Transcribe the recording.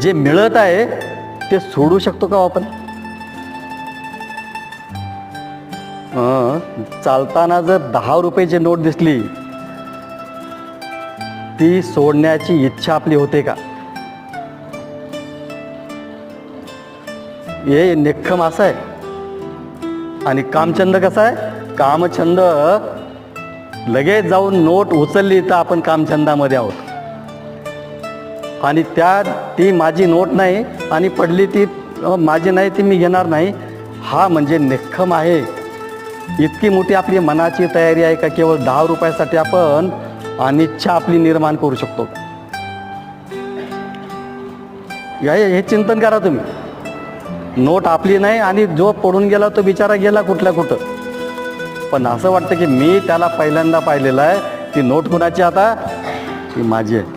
जे मिळत आहे ते सोडू शकतो का आपण? चालताना जर 10 रुपयाची नोट दिसली, ती सोडण्याची इच्छा आपली होते का? हे निख्खम असं आहे. आणि कामचंद कसा आहे? कामचंद लगेच जाऊन नोट उचलली तर आपण कामचंदामध्ये आहोत. आणि ती माझी नोट नाही आणि पडली ती माझी नाही, ती मी घेणार नाही. हा म्हणजे निख्खम आहे. इतकी मोठी आपली मनाची तयारी आहे का केवळ 10 रुपयासाठी आपण अनिच्छा आपली निर्माण करू शकतो? हे चिंतन करा तुम्ही. नोट आपली नाही आणि जो पडून गेला तो बिचारा गेला कुठल्या कुठं. पण असं वाटतं की मी त्याला पहिल्यांदा पाहिलेलं आहे. ती नोट कुणाची आता? ती माझी आहे.